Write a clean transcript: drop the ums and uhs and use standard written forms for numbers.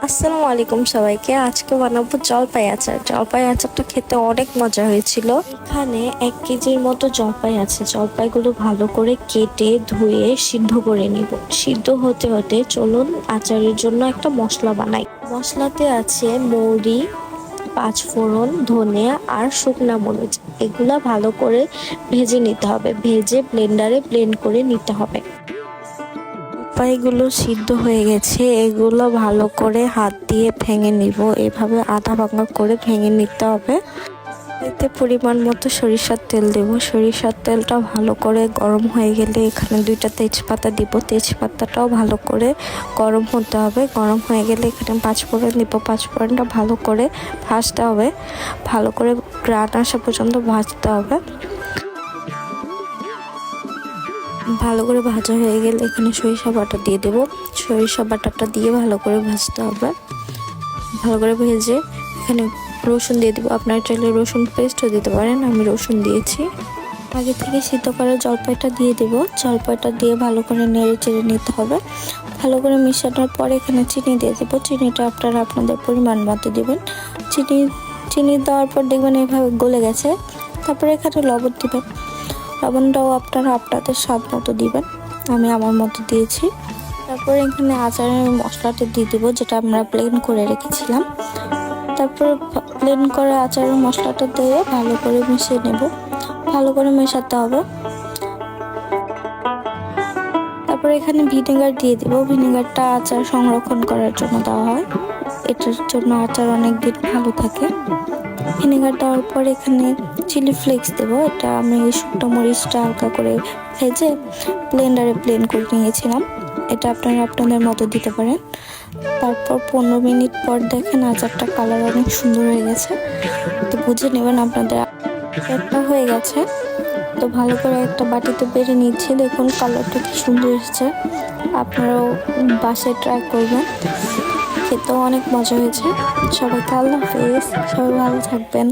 আসসালামু আলাইকুম সবাইকে। আজকে বানাবো জলপাই আচার। জলপাই আচারটা খেতে অনেক মজা হয়েছিল। এখানে 1 কেজির মতো জলপাই আছে। জলপাইগুলো ভালো করে কেটে ধুয়ে সিদ্ধ করে নিব। সিদ্ধ হতে হতে চলুন আচারের জন্য একটা মশলা বানাই। মশলাতে আছে মৌরি, পাঁচফোড়ন, ধনে আর শুকনা মরিচ। এগুলা ভালো করে ভেজে নিতে হবে। ভেজে ব্লেন্ডারে ব্লেন্ড করে নিতে হবে। জলপাইগুলো সিদ্ধ হয়ে গেছে, এগুলো ভালো করে হাত দিয়ে ভেঙে নিব। এভাবে আধা ভাঙা করে ভেঙে নিতে হবে। এতে পরিমাণ মতো সরিষার তেল দেব। সরিষার তেলটা ভালো করে গরম হয়ে গেলে এখানে 2টা তেজপাতা দিব। তেজপাতাটাও ভালো করে গরম হতে হবে। গরম হয়ে গেলে এখানে পাঁচফোড়ন দিব। পাঁচফোড়নটা ভালো করে ভাজতে হবে। ভালো করে গ্রান আসা পর্যন্ত ভাজতে হবে। ভালো করে ভাজা হয়ে গেলে এখানে সরিষা বাটা দিয়ে দেব। সরিষা বাটাটা দিয়ে ভালো করে ভাজতে হবে। ভালো করে ভেজে এখানে রসুন দিয়ে দেবো। আপনারা চাইলে রসুন পেস্টও দিতে পারেন, আমি রসুন দিয়েছি। আগে থেকে সিদ্ধ করা জলপাইটা দিয়ে দেব। জলপাইটা দিয়ে ভালো করে নেড়ে চেড়ে নিতে হবে। ভালো করে মিশানোর পরে এখানে চিনি দিয়ে দেবো। চিনিটা আপনারা আপনাদের পরিমাণ মতো দেবেন। চিনি দেওয়ার পর দেখবেন এভাবে গলে গেছে। তারপরে এখানে লবণ দিবেন। লবণটাও আপনারা আপনাদের স্বাদ মতো দিবেন, আমি আমার মতো দিয়েছি। তারপরে এখানে আচারের মশলাটা দিয়ে দেবো, যেটা আমরা প্লেন করে রেখেছিলাম। তারপর প্লেন করে আচারের মশলাটা দিয়ে ভালো করে মিশিয়ে নেব। ভালো করে মেশাতে হবে। তারপরে এখানে ভিনেগার দিয়ে দেবো। ভিনেগারটা আচার সংরক্ষণ করার জন্য দেওয়া হয়, এটার জন্য আচার অনেক দিন ভালো থাকে। ভিনেগার দেওয়ার পর এখানে চিলি ফ্লেক্স দেবো। এটা আমি শুকনো মরিচটা হালকা করে ভেজে ব্লেন্ডারে ব্লেন্ড করে নিয়েছিলাম। এটা আপনারা আপনাদের মতো দিতে পারেন। তারপর 15 মিনিট পর দেখেন আচারটা কালার অনেক সুন্দর হয়ে গেছে। তো বুঝে নেবেন আপনাদের আচারটা হয়ে গেছে। তো ভালো করে একটা বাটিতে বেড়ে নিচ্ছি। দেখুন কালারটা কি সুন্দর এসেছে। আপনারাও বাসায় ট্রাই করবেন, খেতেও অনেক মজা হয়েছে। সবাইকে আল্লাহ হাফেজ, সবাই ভালো থাকবেন।